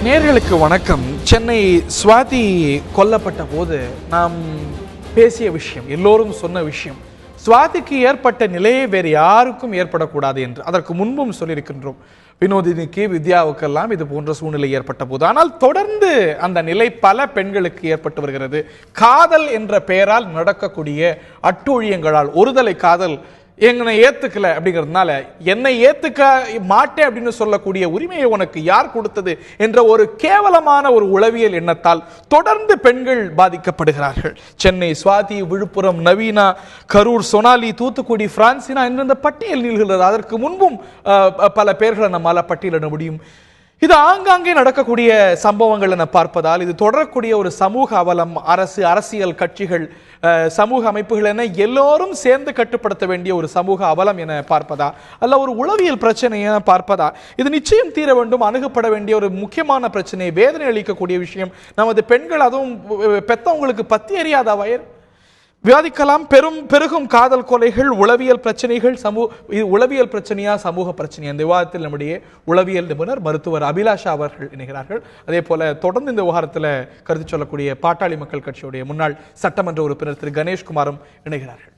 நேயர்களுக்கு வணக்கம். சென்னை சுவாதி கொல்லப்பட்ட போது நாம் பேசிய விஷயம், எல்லோரும் சொன்ன விஷயம், சுவாதிக்கு ஏற்பட்ட நிலையே வேறு யாருக்கும் ஏற்படக்கூடாது என்று. அதற்கு முன்பும் சொல்லியிருக்கின்றோம், வினோதினிக்கு, வித்யாவுக்கெல்லாம் இது போன்ற சூழ்நிலை ஏற்பட்ட போது. ஆனால் தொடர்ந்து அந்த நிலை பல பெண்களுக்கு ஏற்பட்டு வருகிறது. காதல் என்ற பெயரால் நடக்கக்கூடிய அட்டூழியங்களால், ஒருதலை காதல், என்னை ஏத்துக்கல அப்படிங்கிறதுனால என்னை ஏத்துக்க மாட்டேன் அப்படின்னு சொல்லக்கூடிய உரிமையை உனக்கு யார் கொடுத்தது என்ற ஒரு கேவலமான ஒரு உளவியல் எண்ணத்தால் தொடர்ந்து பெண்கள் பாதிக்கப்படுகிறார்கள். சென்னை சுவாதி, விழுப்புரம் நவீனா, கரூர் சோனாலி, தூத்துக்குடி பிரான்சினா என்ற இந்த பட்டியல் நீள்கிறது. அதற்கு முன்பும் பல பேர்களை நம்மால் பட்டியலிட முடியும். இது ஆங்காங்கே நடக்கக்கூடிய சம்பவங்கள் என பார்ப்பதால், இது தொடரக்கூடிய ஒரு சமூக அவலம், அரசியல் கட்சிகள், சமூக அமைப்புகள் என எல்லோரும் சேர்ந்து கட்டுப்படுத்த வேண்டிய ஒரு சமூக அவலம் என பார்ப்பதா, அல்ல ஒரு உளவியல் பிரச்சனை என பார்ப்பதா, இது நிச்சயம் தீர வேண்டும், அணுகப்பட வேண்டிய ஒரு முக்கியமான பிரச்சனை, வேதனை அளிக்கக்கூடிய விஷயம். நமது பெண்கள், அதுவும் பெத்தவங்களுக்கு பத்தி எறியாத வயர் விவாதிக்கலாம். பெருகும் காதல் கொலைகள், உளவியல் பிரச்சனைகள், உளவியல் பிரச்சனையா சமூக பிரச்சனையா? இந்த விவாதத்தில் நம்முடைய உளவியல் நிபுணர் மருத்துவர் அபிலாஷா அவர்கள் இணைகிறார்கள். அதே போல தொடர்ந்து இந்த விவகாரத்தில் கருத்து சொல்லக்கூடிய பாட்டாளி மக்கள் கட்சியுடைய முன்னாள் சட்டமன்ற உறுப்பினர் திரு கணேஷ்குமாரும் இணைகிறார்கள்.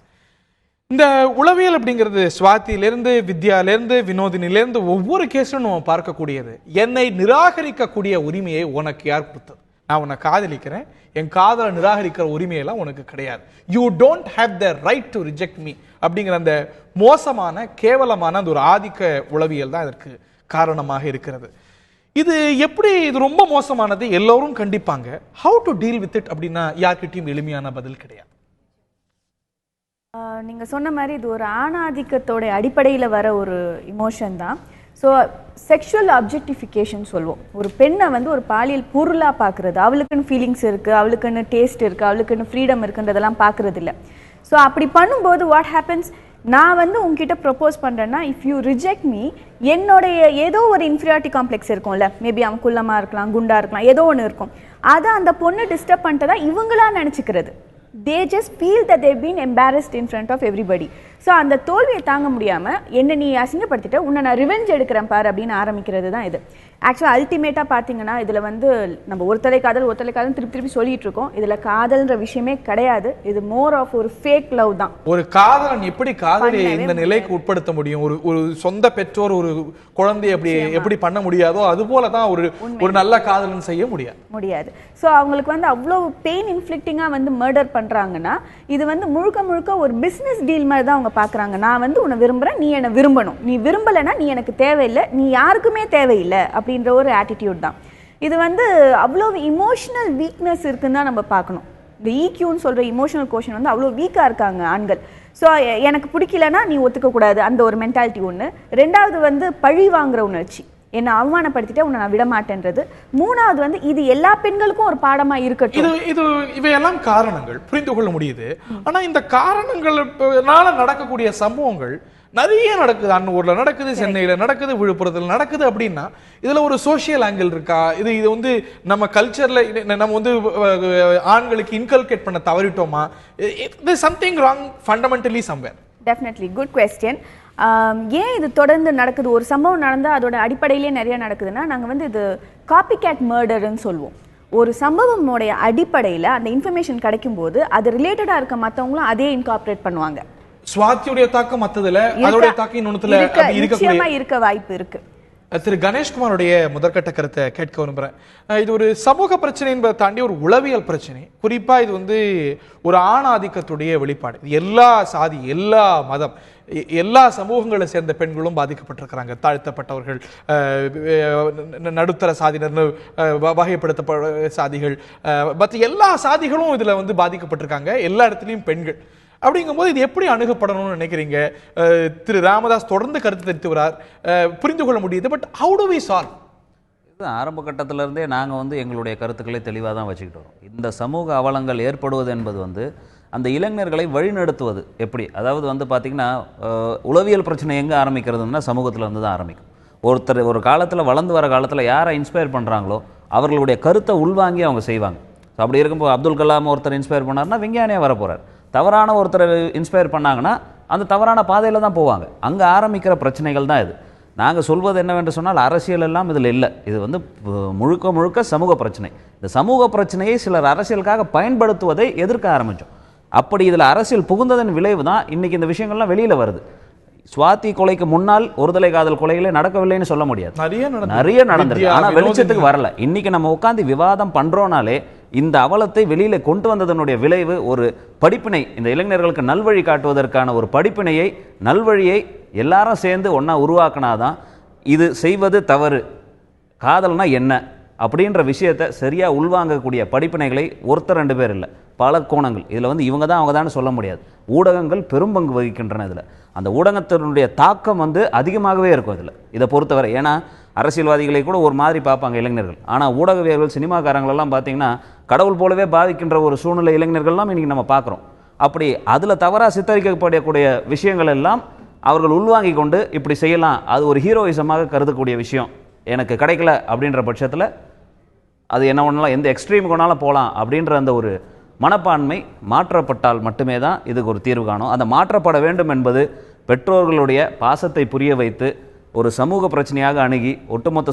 இந்த உளவியல் அப்படிங்கிறது சுவாதியிலிருந்து, வித்யாவிலிருந்து, வினோதினிலிருந்து ஒவ்வொரு கேஸிலும் நம்ம பார்க்கக்கூடியது. என்னை நிராகரிக்கக்கூடிய உரிமையை உனக்கு யார் கொடுத்தது? நான் உன்னை காதலிக்கிறேன், என் காதலை நிராகரிக்கிற உரிமையெல்லாம் உனக்கு கிடையாது. You don't have the right to reject me அப்படிங்கிற அந்த மோசமான, கேவலமான அந்த ஒரு ஆதிக்க உளவியல் தான் இதற்கு காரணமாக இருக்கிறது. இது எப்படி, இது ரொம்ப மோசமானது, எல்லோரும் கண்டிப்பாங்க. How to deal with it அப்படின்னா யார்கிட்டையும் எளிமையான பதில் கிடையாது. நீங்க சொன்ன மாதிரி இது ஒரு ஆணாதிக்கத்தோட அடிப்படையில் வர ஒரு இமோஷன் தான். ஸோ செக்ஷுவல் அப்ஜெக்டிஃபிகேஷன் சொல்லுவோம். ஒரு பெண்ணை வந்து ஒரு பாலியல் பொருளாக பார்க்குறது, அவளுக்குன்னு ஃபீலிங்ஸ் இருக்குது, அவளுக்குன்னு டேஸ்ட் இருக்குது, அவளுக்குன்னு ஃப்ரீடம் இருக்குன்றதெல்லாம் பார்க்குறது இல்லை. ஸோ அப்படி பண்ணும்போது வாட் ஹேப்பன்ஸ், நான் வந்து உங்ககிட்ட ப்ரப்போஸ் பண்ணுறேன்னா, இஃப் யூ ரிஜெக்ட் மீ, என்னுடைய ஏதோ ஒரு இன்ஃபீரியாரிட்டி காம்ப்ளெக்ஸ் இருக்கும்ல, மேபி அவன் குள்ளமாக இருக்கலாம், குண்டாக இருக்கலாம், ஏதோ ஒன்று இருக்கும், அதை அந்த பொண்ணு டிஸ்டர்ப் பண்ணிட்டு தான் இவங்களா நினச்சிக்கிறது. They just feel that they've been embarrassed in front of everybody. So அந்த தோல்வியை தாங்க முடியாமல், என்ன நீ அசிங்கப்படுத்திட்ட, உன்னை நான் ரிவெஞ்ச் எடுக்கிறேன் பாரு அப்படின்னு ஆரம்பிக்கிறது தான் இது. ஆக்சுவலாக அல்டிமேட்டாக பார்த்தீங்கன்னா இதில் வந்து நம்ம ஒருத்தலை காதல் திருப்பி சொல்லிட்டு இருக்கோம். இதில் காதல்ன்ற விஷயமே கிடையாது. இது மோர் ஆஃப் ஒரு ஃபேக் லவ் தான். ஒரு காதலன் எப்படி காதலை இந்த நிலைக்கு உட்படுத்த முடியும்? ஒரு சொந்த பெற்றோர் ஒரு குழந்தையை எப்படி பண்ண முடியாதோ அது போல தான் ஒரு நல்ல காதலன் செய்ய முடியாது. ஸோ அவங்களுக்கு வந்து அவ்வளோ பெயின் இன்ஃப்ளிக்டிங்காக வந்து மர்டர் பண்ணுறாங்கன்னா, இது வந்து முழுக்க ஒரு பிஸ்னஸ் டீல் மாதிரி தான் அவங்க பார்க்குறாங்க. நான் வந்து உன்னை விரும்புகிறேன், நீ என்னை விரும்பணும், நீ விரும்பலைன்னா நீ எனக்கு தேவையில்லை, நீ யாருக்குமே தேவையில்லை அப்படின்ற ஒரு ஆட்டிடியூட் தான். இது வந்து அவ்வளோ இமோஷனல் வீக்னஸ் இருக்குன்னு தான் நம்ம பார்க்கணும். இந்த ஈக்யூன்னு சொல்கிற இமோஷனல் கோஷன் வந்து அவ்வளோ வீக்காக இருக்காங்க ஆண்கள். ஸோ எனக்கு பிடிக்கலன்னா நீ ஒத்துக்கக்கூடாது, அந்த ஒரு மென்டாலிட்டி ஒன்று. ரெண்டாவது வந்து பழி வாங்குற உணர்ச்சி, என்னை அவமானப்படுத்திட்டு உன்னை நான் விடமாட்டேன்றது. மூணாவது வந்து இது எல்லா பெண்களுக்கும் ஒரு பாடமா இருக்கட்டும். இவையெல்லாம் காரணங்கள் புரிந்து கொள்ள முடியுது. ஆனா இந்த காரணங்கள்னால நடக்கக்கூடிய சம்பவங்கள் நிறைய நடக்குது. அன்னூர்ல நடக்குது, சென்னையில நடக்குது, விழுப்புரத்தில் நடக்குது. அப்படின்னா இதுல ஒரு சோசியல் ஆங்கிள் இருக்கா? இது வந்து நம்ம கல்ச்சர்ல நம்ம வந்து ஆண்களுக்கு இன்கல்கேட் பண்ண தவறிட்டோமா? Something wrong fundamentally somewhere. Definitely good question. ஏன் இது தொடர்ந்து நடக்குது? ஒரு சம்பவம் நடந்தால் அதோட அடிப்படையிலே நிறைய நடக்குதுன்னா, நாங்கள் வந்து இது காப்பி கேட் மர்டர்ன்னு சொல்லுவோம். ஒரு சம்பவமுடைய அடிப்படையில் அந்த இன்ஃபர்மேஷன் கிடைக்கும் போது அது ரிலேட்டடாக இருக்க மற்றவங்களும் அதே இன்கார்பரேட் பண்ணுவாங்க. சுவாதியுடைய தாக்கம் மற்றதுல, அதோட தாக்கம் இன்னொன்னுல நிச்சயமா இருக்க வாய்ப்பு இருக்கு. திரு கணேஷ்குமாருடைய முதற்கட்ட கருத்தை கேட்க விரும்புகிறேன். இது ஒரு சமூக பிரச்சனை என்பதை தாண்டி ஒரு உளவியல் பிரச்சனை. குறிப்பாக இது வந்து ஒரு ஆணாதிக்கத்துடைய வெளிப்பாடு. எல்லா சாதி, எல்லா மதம், எல்லா சமூகங்களை சேர்ந்த பெண்களும் பாதிக்கப்பட்டிருக்கிறாங்க. தாழ்த்தப்பட்டவர்கள், நடுத்தர சாதியினர், வகைப்படுத்தப்பட்ட சாதிகள், மற்ற எல்லா சாதிகளும் இதில் வந்து பாதிக்கப்பட்டிருக்காங்க. எல்லா இடத்துலையும் பெண்கள். அப்படிங்கும்போது இது எப்படி அணுகப்படணும்னு நினைக்கிறீங்க? திரு ராமதாஸ் தொடர்ந்து கருத்து தெரிவித்து வரார், புரிந்து கொள்ள முடியுது. But how do we solve? ஆரம்ப கட்டத்திலிருந்தே நாங்கள் வந்து எங்களுடைய கருத்துக்களை தெளிவாக தான் வச்சுக்கிட்டு வரோம். இந்த சமூக அவலங்கள் ஏற்படுவது என்பது வந்து அந்த இளைஞர்களை வழிநடத்துவது எப்படி? அதாவது வந்து பார்த்திங்கன்னா, உளவியல் பிரச்சனை எங்கே ஆரம்பிக்கிறதுனா சமூகத்தில் இருந்து தான் ஆரம்பிக்கும். ஒருத்தர் ஒரு காலத்தில் வளர்ந்து வர காலத்தில் யாரை இன்ஸ்பயர் பண்ணுறாங்களோ அவர்களுடைய கருத்தை உள்வாங்கி அவங்க செய்வாங்க. ஸோ அப்படி இருக்கும்போது அப்துல் கலாம் ஒருத்தர் இன்ஸ்பயர் பண்ணார்னா விஞ்ஞானியாக வர போகிறார். தவறான ஒருத்தரை இன்ஸ்பயர் பண்ணாங்கன்னா அந்த தவறான பாதையில் தான் போவாங்க. அங்கே ஆரம்பிக்கிற பிரச்சனைகள் தான் இது. நாங்கள் சொல்வது என்னவென்று சொன்னால் அரசியல் எல்லாம் இதில் இல்லை. இது வந்து முழுக்க முழுக்க சமூக பிரச்சனை. இந்த சமூக பிரச்சனையை சிலர் அரசியலுக்காக பயன்படுத்துவதை எதிர்க்க ஆரம்பித்தோம். அப்படி இதில் அரசியல் புகுந்ததன் விளைவு தான் இன்றைக்கி இந்த விஷயங்கள்லாம் வெளியில் வருது. சுவாதி கொலைக்கு முன்னால் ஒருதலை காதல் கொலைகளே நடக்கவில்லைன்னு சொல்ல முடியாது, நிறைய நடந்திருக்கு. ஆனால் வெளிச்சத்துக்கு வரல. இன்னைக்கு நம்ம உட்காந்து விவாதம் பண்றோம்னாலே இந்த அவலத்தை வெளியில கொண்டு வந்ததனுடைய விளைவு ஒரு படிப்பினை, இந்த இளைஞர்களுக்கு நல்வழி காட்டுவதற்கான ஒரு படிப்பினையை, நல்வழியை எல்லாரும் சேர்ந்து ஒன்னா உருவாக்கினாதான் இது செய்வது தவறு, காதல்னா என்ன அப்படின்ற விஷயத்தை சரியா உள்வாங்கக்கூடிய படிப்பினைகளை ஒருத்தர் ரெண்டு பேர் இல்லை, பல கோணங்கள். இதில் வந்து இவங்க தான் அவங்க தான் சொல்ல முடியாது. ஊடகங்கள் பெரும் பங்கு வகிக்கின்றன. இதில் அந்த ஊடகத்தினுடைய தாக்கம் வந்து அதிகமாகவே இருக்கும் இதில், இதை பொறுத்தவரை. ஏன்னா அரசியல்வாதிகளை கூட ஒரு மாதிரி பார்ப்பாங்க இளைஞர்கள், ஆனால் ஊடகவியர்கள் சினிமாக்காரங்களெல்லாம் பார்த்தீங்கன்னா கடவுள் போலவே பாதிக்கின்ற ஒரு சூழ்நிலை இளைஞர்கள்லாம் இன்றைக்கி நம்ம பார்க்குறோம். அப்படி அதில் தவறாக சித்தரிக்கப்படக்கூடிய விஷயங்கள் எல்லாம் அவர்கள் உள்வாங்கி கொண்டு இப்படி செய்யலாம், அது ஒரு ஹீரோயிசமாக கருதக்கூடிய விஷயம் எனக்கு கிடைக்கல அப்படின்ற பட்சத்தில் அது என்ன ஒன்றாலும் எந்த எக்ஸ்ட்ரீமுக்கு ஒன்றாலும் போகலாம் அப்படின்ற அந்த ஒரு மனப்பான்மை மாற்றப்பட்டால் மட்டுமே தான் இதுக்கு ஒரு தீர்வு காணும். அந்த மாற்றப்பட வேண்டும் என்பது பெற்றோர்களுடைய பாசத்தை புரிய வைத்து ஒரு சமூக பிரச்சனையாக அணுகி ஒட்டுமொத்த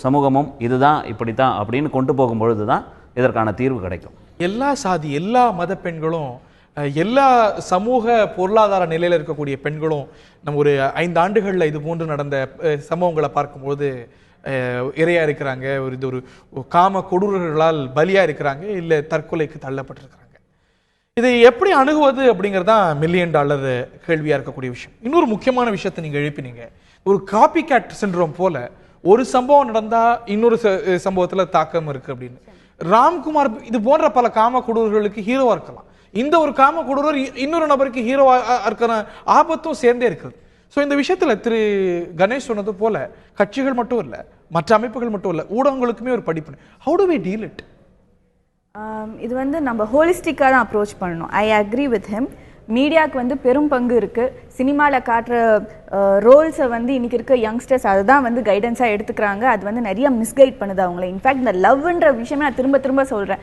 சமூகமும் இதுதான் இப்படித்தான் அப்படின்னு கொண்டு போகும் பொழுது தான் இதற்கான தீர்வு கிடைக்கும். எல்லா சாதி, எல்லா மத பெண்களும், எல்லா சமூக பொருளாதார நிலையில் இருக்கக்கூடிய பெண்களும் நம்ம ஒரு 5 ஆண்டுகளில் இது போன்று நடந்த சம்பவங்களை பார்க்கும்போது இரையா இருக்கிறாங்க, இது ஒரு காம கொடூரர்களால் பலியா இருக்கிறாங்க, இல்லை தற்கொலைக்கு தள்ளப்பட்டிருக்கிறாங்க. இதை எப்படி அணுகுவது அப்படிங்கிறதான் $1 மில்லியன் கேள்வியா இருக்கக்கூடிய விஷயம். இன்னொரு முக்கியமான விஷயத்தை நீங்க எழுப்பினீங்க, ஒரு காப்பி கேட் சிண்ட்ரோம் போல ஒரு சம்பவம் நடந்தா இன்னொரு சம்பவத்துல தாக்கம் இருக்கு அப்படின்னு. ராம்குமார் இது போன்ற பல காம கொடூரர்களுக்கு ஹீரோவா இருக்கலாம், இந்த ஒரு காம கொடூரர் இன்னொரு நபருக்கு ஹீரோவா இருக்கிற ஆபத்தும் சேர்ந்தே இருக்குது. ஸோ இந்த விஷயத்துல திரு கணேஷ் சொன்னது போல கட்சிகள் மட்டும் இல்லை, மற்ற அமைப்புகள் மட்டும் இல்லை, ஊடகங்களுக்குமே ஒரு படிப்பு. How do we deal it? இது வந்து நம்ம ஹோலிஸ்டிக்காக தான் அப்ரோச் பண்ணணும். I agree with him. மீடியாவுக்கு வந்து பெரும் பங்கு இருக்குது. சினிமாவில் காட்டுற ரோல்ஸை வந்து இன்றைக்கி இருக்க யங்ஸ்டர்ஸ் அதை தான் வந்து கைடன்ஸாக எடுத்துக்கிறாங்க. அது வந்து நிறைய மிஸ்கைட் பண்ணுது அவங்கள. இன்ஃபேக்ட் இந்த லவ்ன்ற விஷயமே நான் திரும்ப திரும்ப சொல்கிறேன்.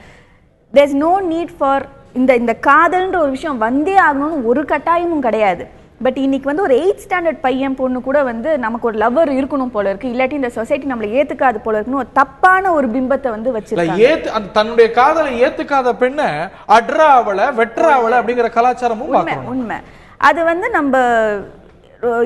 There is no need for இந்த காதல்ன்ற ஒரு விஷயம் வந்தே ஆகணும்னு ஒரு கட்டாயமும் கிடையாது. பட் இன்னைக்கு வந்து ஒரு 8th ஸ்டாண்டர்ட் பையன் பொண்ணு கூட வந்து நமக்கு ஒரு லவ்வர் இருக்கணும் போல இருக்கு, இல்லாட்டி இந்த சொசைட்டி நம்மளை ஏத்துக்காது போல இருக்குன்னு ஒரு தப்பான ஒரு பிம்பத்தை வந்து வச்சிருக்காங்க. தன்னுடைய காதலை ஏத்துக்காத பெண்ணை அட்ராவள வெட்ராவள அப்படிங்கிற கலாச்சாரமும் உண்மை. அது வந்து நம்ம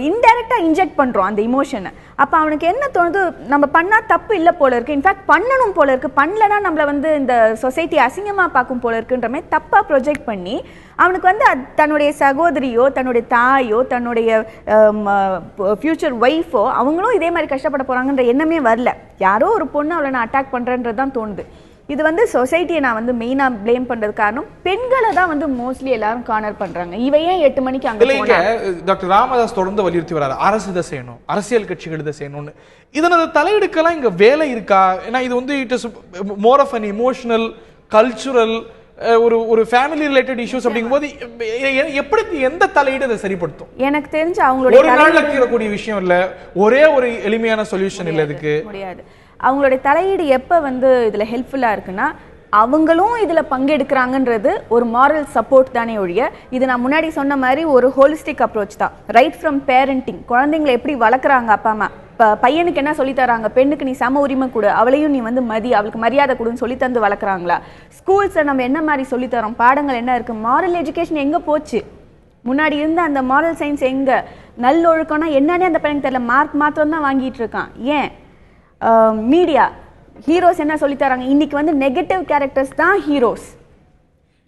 இன்டைரக்டா இன்ஜெக்ட் பண்றோம் அந்த இமோஷனை. அப்ப அவனுக்கு என்ன தோணுது, நம்ம பண்ணா தப்பு இல்லை போல இருக்கு, இன்ஃபேக்ட் பண்ணணும் போல இருக்கு, பண்ணலன்னா நம்மள வந்து இந்த சொசைட்டி அசிங்கமா பார்க்கும் போல இருக்குன்ற மாதிரி தப்பா ப்ரொஜெக்ட் பண்ணி அவனுக்கு வந்து தன்னுடைய சகோதரியோ தன்னுடைய தாயோ தன்னுடைய ஃபியூச்சர் ஒய்ஃபோ அவங்களும் இதே மாதிரி கஷ்டப்பட போறாங்கன்ற எண்ணமே வரல. யாரோ ஒரு பொண்ணு அவளை நான் அட்டாக் பண்றேன்றது தான் தோணுது. இது வந்து சொசைட்டியை நான் வந்து மெயினாக ப்ளேம் பண்ணுறது காரணம் பெண்களை தான் வந்து மோஸ்ட்லி எல்லாரும் கார்னர் பண்ணுறாங்க. இவையே 8 மணிக்கு அங்கே டாக்டர் ராமதாஸ் தொடர்ந்து வலியுறுத்தி வராது, அரசு இதை செய்யணும், அரசியல் கட்சிகள் இதை செய்யணும்னு. இதனது தலையெடுக்கலாம் இங்கே வேலை இருக்கா? ஏன்னா இது வந்து it is more of an emotional cultural ஒரு ஃபேமிலி ரிலேட்டட் இஷ்யூஸ் அப்படிங்கும்போது எப்படி எந்த தலையீடு அதை சரிப்படுத்தும்? எனக்கு தெரிஞ்சு அவங்களோட ஒரு நாள்ல தீரக்கூடிய விஷயம் இல்லை, ஒரே ஒரு எளிமையான சொல்யூஷன் இல்லை, இதுக்கு முடியாது. அவங்களுடைய தலையீடு எப்போ வந்து இதில் ஹெல்ப்ஃபுல்லாக இருக்குன்னா அவங்களும் இதில் பங்கெடுக்கிறாங்கன்றது ஒரு மாரல் சப்போர்ட் தானே ஒழிய, இது நான் முன்னாடி சொன்ன மாதிரி ஒரு ஹோலிஸ்டிக் அப்ரோச் தான். ரைட் ஃப்ரம் பேரண்டிங், குழந்தைங்களை எப்படி வளர்க்குறாங்க அப்பா அம்மா, இப்போ பையனுக்கு என்ன சொல்லித்தராங்க, பெண்ணுக்கு நீ சம உரிமை கொடு, அவளையும் நீ வந்து அவளுக்கு மரியாதை கொடுன்னு சொல்லி தந்து வளர்க்குறாங்களா? ஸ்கூல்ஸில் நம்ம என்ன மாதிரி சொல்லித்தரோம், பாடங்கள் என்ன இருக்குது, மாரல் எஜுகேஷன் எங்கே போச்சு? முன்னாடி இருந்த அந்த மாரல் சயின்ஸ் எங்கே? நல்லொழுக்கம்னா என்னன்னே அந்த பையனுக்கு தெரியல, மார்க் மாத்திரம் தான் வாங்கிட்டு இருக்கான். ஏன் மீடியா ஹீரோஸ் என்ன சொல்லி தராங்க, இன்னைக்கு வந்து நெகட்டிவ் கேரக்டர்ஸ் தான் ஹீரோஸ்.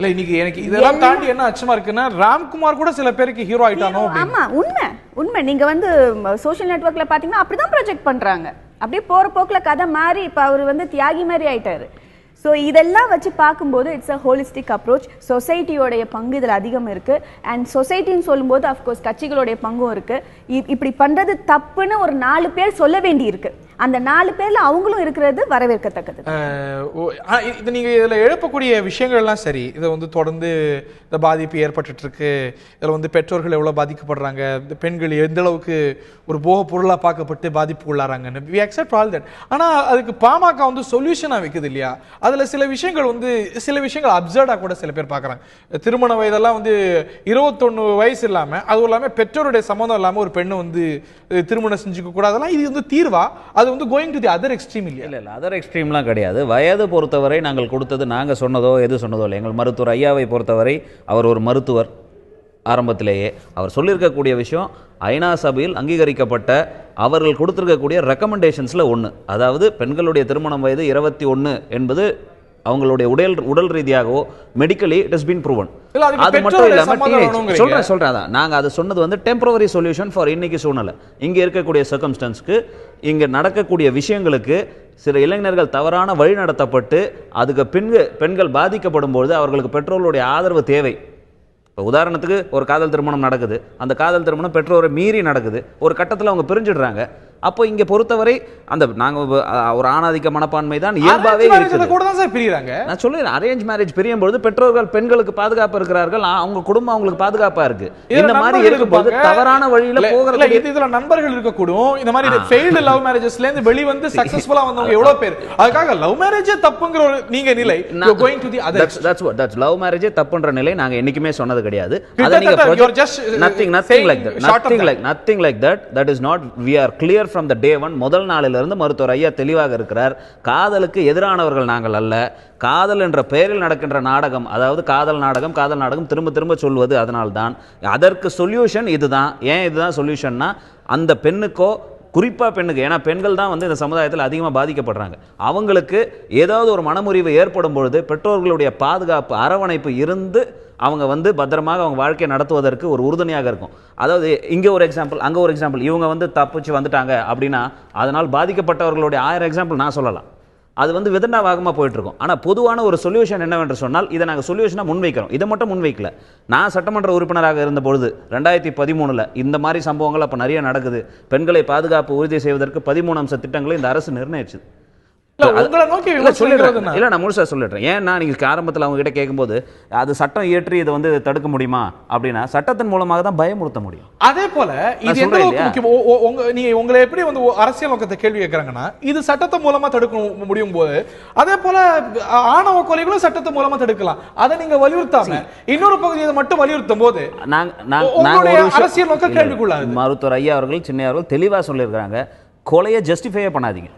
இல்ல இன்னைக்கு எனக்கு இதெல்லாம் தாண்டி என்ன அச்சமா இருக்குன்னா ராம்குமார் கூட சில பேருக்கு ஹீரோ ஆயிட்டானோ. ஆமா உண்மை. நீங்க வந்து சோஷியல் நெட்வொர்க்ல பாத்தீங்கன்னா அப்படிதான் ப்ரொஜெக்ட் பண்றாங்க. அப்படியே போற போக்குல கதை மாறி இப்ப அவர் வந்து தியாகி மாதிரி ஆயிட்டாரு. ஸோ இதெல்லாம் வச்சு பார்க்கும்போது இட்ஸ் அ ஹோலிஸ்டிக் அப்ரோச். சொசைட்டியோடைய பங்கு இதில் அதிகம் இருக்குது. அண்ட் சொசைட்டின்னு சொல்லும்போது அஃப்கோர்ஸ் கட்சிகளுடைய பங்கும் இருக்குது. இப்படி பண்ணுறது தப்புன்னு ஒரு 4 பேர் சொல்ல வேண்டி இருக்குது. அந்த 4 பேர்ல அவங்களும் இருக்கிறது வரவேற்கத்தக்கது. இது நீங்க இதுல எழுப்பக்கூடிய விஷயங்கள் எல்லாம் சரி. இதை வந்து தொடர்ந்து இந்த பாதிப்பு ஏற்பட்டு இருக்கு. இதுல வந்து பெற்றோர்கள் எவ்வளவு பாதிக்கப்படுறாங்க, இந்த பெண்கள் எந்த அளவுக்கு ஒரு போக பொருளா பார்க்கப்பட்டு பாதிப்பு உள்ளாராங்கன்னு we accept all that. ஆனா அதுக்கு பாமக வந்து சொல்யூஷனா வைக்குது இல்லையா? அதுல சில விஷயங்கள் அப்சர்டா கூட சில பேர் பார்க்கறாங்க. திருமண வயதெல்லாம் வந்து 21 வயசு இல்லாம, அதுவும் இல்லாம பெற்றோருடைய சம்மதம் இல்லாம ஒரு பெண்ணு வந்து திருமணம் செஞ்சுக்க கூடாதெல்லாம் இது வந்து தீர்வா? அது வந்து going to the other extreme இல்லையா? இல்லை அதர் எக்ஸ்ட்ரீம்லாம் கிடையாது. வயது பொறுத்தவரை நாங்கள் கொடுத்தது நாங்கள் சொன்னதோ எது சொன்னதோ இல்லை. எங்கள் மருத்துவர் ஐயாவை பொறுத்தவரை அவர் ஒரு மருத்துவர். ஆரம்பத்திலேயே அவர் சொல்லியிருக்கக்கூடிய விஷயம் ஐநா சபையில் அங்கீகரிக்கப்பட்ட அவர்கள் கொடுத்துருக்கக்கூடிய ரெக்கமெண்டேஷன்ஸில் ஒன்று. அதாவது பெண்களுடைய திருமணம் வயது 21 என்பது அவங்களுடைய உடல் ரீதியாகவோ medically it has been proven. அது மட்டும் இல்லாமல் சொல்றேன் அதான் நாங்கள் அதை சொன்னது வந்து டெம்பரவரி சொல்யூஷன் ஃபார் இன்னைக்கு சூழ்நிலை. இங்கே இருக்கக்கூடிய சர்க்கம்ஸ்டன்ஸ்க்கு, இங்கே நடக்கக்கூடிய விஷயங்களுக்கு சில இளைஞர்கள் தவறான வழி நடத்தப்பட்டு அதுக்கு பெண்கள் பாதிக்கப்படும் பொழுது அவர்களுக்கு பெற்றோர்களுடைய ஆதரவு தேவை. இப்போ உதாரணத்துக்கு ஒரு காதல் திருமணம் நடக்குது, அந்த காதல் திருமணம் பெற்றோரை மீறி நடக்குது, ஒரு கட்டத்தில் அவங்க பிரிஞ்சிடுறாங்க. அப்போ இங்க பொறுத்தவரை அந்த நாங்க ஒரு ஆணாதிக்க மனப்பான்மை தான் இயல்பாவே இருக்குது. நான் சொல்றேன், அரேஞ்ச் மேரேஜ் பிரியும் பொழுது பெற்றோர்கள் பெண்களுக்கு பாதுகாப்பு இருக்கிறார்கள், அவங்க குடும்பம் அவங்களுக்கு பாதுகாப்பா இருக்கு. இந்த மாதிரி இருக்கும்போது தவறான வழியில போகிறது. இதுல நண்பர்கள் இருக்கக்கூடும். இந்த மாதிரி ஃபெயில்டு லவ் மேரேஜஸ்ல இருந்து வெளி வந்து சக்சஸ்ஃபுல்லா வந்தவங்க எவ்வளவு பேர். அதுக்காக லவ் மேரேஜே தப்புங்கிற ஒரு நீங்க நிலை going to the other. That's love marriage தப்புன்ற நிலை நாங்க என்னைக்குமே சொன்னது கிடையாது. அத நீங்க nothing like that. That is not. We are clear from the day one. முதல் நாளிலிருந்து மருத்துவர் ஐயா தெளிவாக இருக்கிறார். காதலுக்கு எதிரானவர்கள் நாங்கள் அல்ல. காதல் என்ற பெயரில் நடக்கின்ற நாடகம், அதாவது காதல் நாடகம் திரும்ப திரும்ப சொல்வது. அதனால்தான் அதற்கு சொல்யூஷன் இதுதான். ஏன் இதுதான் சொல்யூஷன்னா, அந்த பெண்ணுக்கோ குறிப்பாக பெண்ணுக்கு, ஏன்னா பெண்கள் தான் வந்து இந்த சமுதாயத்தில் அதிகமாக பாதிக்கப்படுறாங்க, அவங்களுக்கு ஏதாவது ஒரு மனமுறிவு ஏற்படும் பொழுது பெற்றோர்களுடைய பாதுகாப்பு அரவணைப்பு இருந்து அவங்க வந்து பத்திரமாக அவங்க வாழ்க்கையை நடத்துவதற்கு ஒரு உறுதுணையாக இருக்கும். அதாவது இங்கே ஒரு எக்ஸாம்பிள், அங்கே ஒரு எக்ஸாம்பிள், இவங்க வந்து தப்பிச்சு வந்துட்டாங்க அப்படின்னா அதனால் பாதிக்கப்பட்டவர்களுடைய 1000 எக்ஸாம்பிள் நான் சொல்லலாம். அது வந்து விதண்டாவாகமாக போயிட்டு இருக்கும். ஆனால் பொதுவான ஒரு சொல்யூஷன் என்னவென்று சொன்னால், இதை நாங்கள் சொல்யூஷனாக முன்வைக்கிறோம். இதை மட்டும் முன்வைக்கல. நான் சட்டமன்ற உறுப்பினராக இருந்த பொழுது 2013 இந்த மாதிரி சம்பவங்கள் அப்போ நிறைய நடக்குது. பெண்களை பாதுகாப்பு உறுதி செய்வதற்கு 13 அம்ச திட்டங்களை இந்த அரசு நிர்ணயிச்சது. இல்ல நான் முழுசா சொல்லிடுறேன். ஏன்னா நீங்க ஆரம்பத்தில் அவங்க கிட்ட கேட்கும்போது அது சட்டம் இயற்றி இதை வந்து தடுக்க முடியுமா அப்படின்னா, சட்டத்தின் மூலமாக தான் பயமுறுத்த முடியும். அதே போல இது எந்த அளவுக்கு முக்கியம், நீங்க உங்களை எப்படி வந்து அரசியல் நோக்கத்தை கேள்வி கேட்கறாங்கன்னா, இது சட்டத்தின் மூலமா தடுக்க முடியும் போது, அதே போல ஆணவ கொலைகளும் சட்டத்தின் மூலமா தடுக்கலாம். அதை நீங்க வலியுறுத்தாம இன்னொரு பகுதியை மட்டும் வலியுறுத்தும் போது அரசியல் நோக்க கேள்விக்குள்ளாது. மருத்துவர் ஐயா அவர்கள், சின்ன அவர்கள் தெளிவா சொல்லியிருக்கிறாங்க, கொலையை ஜஸ்டிஃபை பண்ணாதீங்க.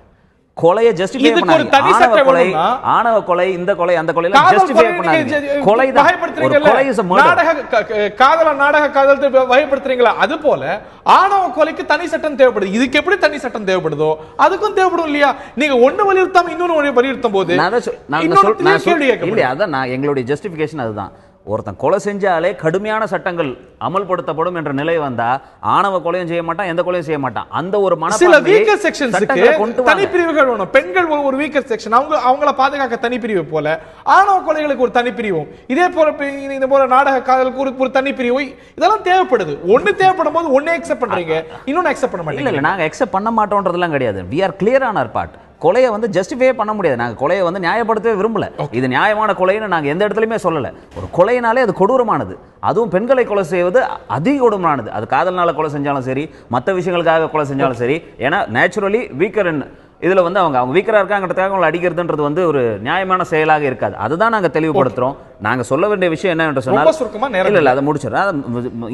கொலையை ஜஸ்டிஃபை பண்ணாதீங்க. ஆணவ கொலை, இந்த கொலை, அந்த கொலை ஜஸ்டிஃபை பண்ணாதீங்க. கொலை தான் ஒரு கொலை இஸ் a murder. நாடக காதல் வகைப்படுத்துறீங்களா? அது போல ஆணவ கொலைக்கு தனி சட்டம் தேவைப்படுது. இதுக்கு எப்படி தனி சட்டம் தேவைப்படுதோ அதுக்கும் தேவைப்படும் இல்லையா? நீங்க ஒண்ணு வலியுறுத்தாம இன்னொன்னு வலியுறுத்தும் போது இல்லையா? அதான் நான் எங்களுடைய ஜஸ்டிஃபிகேஷன் அதுதான். ஒருத்தன் கொலை செஞ்சாலே கடுமையான சட்டங்கள் அமல்படுத்தப்படும் என்ற நிலை வந்தா ஆணவ கொலையும் செய்ய மாட்டான், எந்த கொலையும் செய்ய மாட்டான். அந்த ஒரு தனிப்பிரிவுகள் வேணும். பெண்கள் ஒரு வீக்கர் செக்ஷன், அவங்கள பாதுகாக்க தனிப்பிரிவு போல ஆணவ கொலைகளுக்கு ஒரு தனிப்பிரிவு, இதே போல இந்த போல நாடக காதலுக்கு ஒரு தனிப்பிரிவு, இதெல்லாம் தேவைப்படுது. ஒன்னு தேவைப்படும் போது ஒன்னே அக்செப்ட் பண்றீங்க, இன்னொன்னு அக்செப்ட் பண்ண மாட்டீங்க. இல்ல நாங்க அக்செப்ட் பண்ண மாட்டோம்ன்றதெல்லாம் கிடையாது. we are clear on our part. கொலையை வந்து ஜஸ்டிஃபை பண்ண முடியாது. நாங்கள் கொலையை வந்து நியாயப்படுத்தவே விரும்பல. இது நியாயமான கொலைன்னு நாங்கள் எந்த இடத்துலையுமே சொல்லலை. ஒரு கொலையினாலே அது கொடூரமானது. அதுவும் பெண்களை கொலை செய்வது அதிக கொடூரமானது. அது காதல்னால கொலை செஞ்சாலும் சரி, மற்ற விஷயங்களுக்காக கொலை செஞ்சாலும் சரி. ஏன்னா நேச்சுரலி வீக்கர் இதில் வந்து அவங்க வீக்கராக இருக்காங்கிறதுக்காக அவங்களை அடிக்கிறதுன்றது வந்து ஒரு நியாயமான செயலாக இருக்காது. அதுதான் நாங்கள் தெளிவுபடுத்துகிறோம். நாங்கள் சொல்ல வேண்டிய விஷயம் என்னவென்று சொன்னால், இல்லை அதை முடிச்சிடறேன்.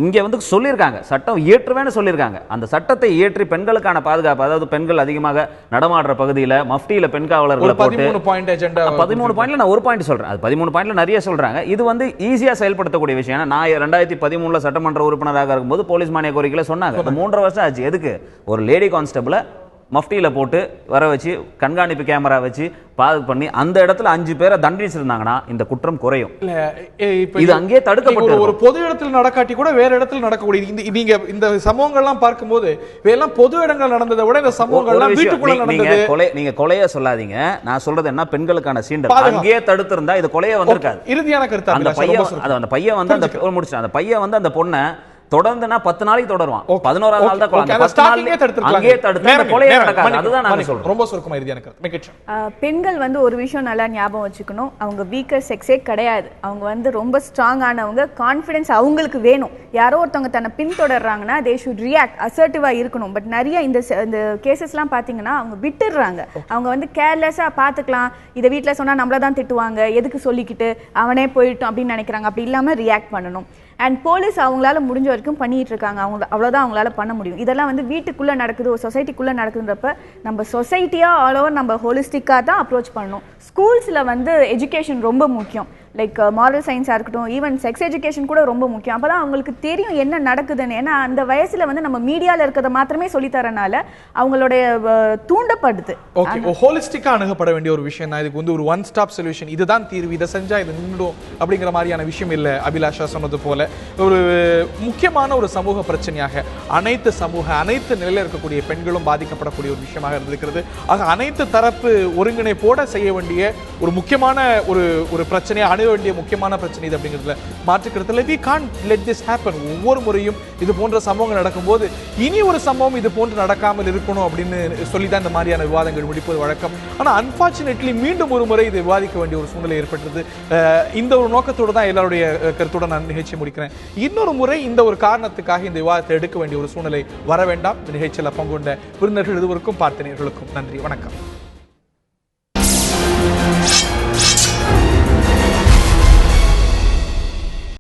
இங்கே வந்து சொல்லியிருக்காங்க, சட்டம் இயற்றுவேன்னு சொல்லியிருக்காங்க. அந்த சட்டத்தை இயற்றி பெண்களுக்கான பாதுகாப்பு, அதாவது பெண்கள் அதிகமாக நடமாடுற பகுதியில் மஃப்டியில் பெண் காவலர்களை போட்டு 13 பாயிண்ட்ல நான் ஒரு பாயிண்ட் சொல்கிறேன். அது 13 பாயிண்ட்ல நிறைய சொல்கிறாங்க. இது வந்து ஈஸியாக செயல்படுத்தக்கூடிய விஷயம். ஏன்னா நான் 2013 சட்டமன்ற உறுப்பினராக இருக்கும்போது போலீஸ் மானிய கோரிக்கையில் சொன்னாங்க. 3.5 வருஷம் ஆச்சு. எதுக்கு? ஒரு லேடி கான்ஸ்டபிளை மஃப்டியில் போட்டு வர வச்சு கண்காணிப்பு கேமரா வச்சு பாதுகாப்பு பண்ணி அந்த இடத்துல 5 பேரை தண்டிச்சிருந்தாங்கன்னா இந்த குற்றம் குறையும். இது அங்கேயே தடுக்கப்பட்டு ஒரு பொது இடத்துல நடக்காட்டி கூட வேற இடத்துல நடக்கக்கூடிய நீங்க இந்த சம்பவங்கள்லாம் பார்க்கும்போது இதெல்லாம் பொது இடங்கள் நடந்ததை விட இந்த சம்பவங்கள்லாம் வீட்டுக்குள்ள நடந்தது. நீங்க கொலைய சொல்லாதீங்க. நான் சொல்றது என்ன, பெண்களுக்கான சீண்டல் அங்கேயே தடுத்து இருந்தா இது கொலையே வந்திருக்காது. இறுதியான கருத்து அந்த பையன் வந்து அந்த பையன் வந்து அந்த பொண்ணை தொடர்ந்துனா 10 நாளைக்கு தொடருவான். 11ஆவது நாள் தான் Okay, அந்த அந்த 10 நாள் starting-ஏ தடுத்திருக்கலாம். அங்கேயே தடுத்து அந்த கொலையே நடக்காது. அதுதான் நான் மன்னிக்கணும். சொல்றேன். ரொம்ப சுருக்கமா இறுதியா எனக்கு மிகச்சம். பெண்கள் வந்து ஒரு விஷயம் நல்லா ஞாபகம் வச்சுக்கணும், அவங்க வீக்கர் செக்ஸே கிடையாது. அவங்க வந்து ரொம்ப ஸ்ட்ராங் ஆனவங்க, கான்ஃபிடன்ஸ் அவங்களுக்கு வேணும். யாரோ ஒருத்தவங்க தன்னை பின்தொடர்றாங்கன்னா தே ஷுட் ரியாக்ட், அசர்ட்டிவா இருக்கணும். பட் நிறைய இந்த கேசஸ்லாம் பார்த்தீங்கன்னா அவங்க விட்டுடுறாங்க. அவங்க வந்து கேர்லெஸ்ஸா பார்த்துக்கலாம், இதை வீட்டில் சொன்னா நம்மள தான் திட்டுவாங்க, எதுக்கு சொல்லிக்கிட்டு அவனே போயிட்டோம் அப்படின்னு நினைக்கிறாங்க. அப்படி இல்லாம ரியாக்ட் பண்ணணும். அண்ட் போலீஸ் அவங்களால முடிஞ்ச வரைக்கும் பண்ணிட்டு இருக்காங்க. அவங்க அவ்வளோதான் அவங்களால பண்ண முடியும். இதெல்லாம் வந்து வீட்டுக்குள்ளே நடக்குது, ஒரு சொசைட்டிக்குள்ளே நடக்குதுன்றப்ப நம்ம சொசைட்டியாக ஆல் ஓவர் நம்ம ஹோலிஸ்டிக்காக தான் அப்ரோச் பண்ணணும். ஸ்கூல்ஸில் வந்து எஜுகேஷன் ரொம்ப முக்கியம். லைக் மாரல் சயின்ஸாக இருக்கட்டும், ஈவன் செக்ஸ் எஜுகேஷன் கூட ரொம்ப முக்கியம். அப்போ தான் அவங்களுக்கு தெரியும் என்ன நடக்குதுன்னு. ஏன்னா அந்த வயசில் வந்து நம்ம மீடியாவில் இருக்கிறத மாத்திரமே சொல்லித்தரனால அவங்களுடைய தூண்டப்படுது. ஓகே, ஹோலிஸ்டிக்காக அணுகப்பட வேண்டிய ஒரு விஷயம் தான். இதுக்கு வந்து ஒரு ஒன் ஸ்டாப் சொல்யூஷன், இதுதான் தீர்வு, இதை செஞ்சா இது நின்றுடும் அப்படிங்கிற மாதிரியான விஷயம் இல்லை. அபிலாஷா சொன்னது போல ஒரு முக்கியமான ஒரு சமூக பிரச்சனையாக அனைத்து நிலையில் இருக்கக்கூடிய பெண்களும் பாதிக்கப்படக்கூடிய ஒரு விஷயமாக இருந்திருக்கிறது. ஆக அனைத்து தரப்பு ஒருங்கிணைப்போட செய்ய வேண்டிய ஒரு முக்கியமான ஒரு பிரச்சனையை அணுக வேண்டிய முக்கியமான பிரச்சனை இது அப்படிங்கிறதுல மாற்றுக்கிறதுல we can't let this happen. ஒவ்வொரு முறையும் இது போன்ற சம்பவங்கள் நடக்கும்போது இனி ஒரு சம்பவம் இது போன்று நடக்காமல் இருக்கணும் அப்படின்னு சொல்லி தான் இந்த மாதிரியான விவாதங்கள் முடிப்பது வழக்கம். ஆனால் அன்பார்ச்சுனேட்லி மீண்டும் ஒரு முறை இது விவாதிக்க வேண்டிய ஒரு சூழ்நிலை ஏற்பட்டது. இந்த ஒரு நோக்கத்தோடு தான் எல்லாருடைய கருத்துடன் நான் நிகழ்ச்சி முடிக்கிறேன். இன்னொரு முறை இந்த ஒரு காரணத்துக்காக இந்த விவாதத்தை எடுக்க வேண்டிய ஒரு சூழ்நிலை வர வேண்டாம். இந்த நிகழ்ச்சியில் பங்குகொண்ட விருந்தினர்கள் இதுவரைக்கும் பார்த்தனர்களுக்கும் நன்றி, வணக்கம்.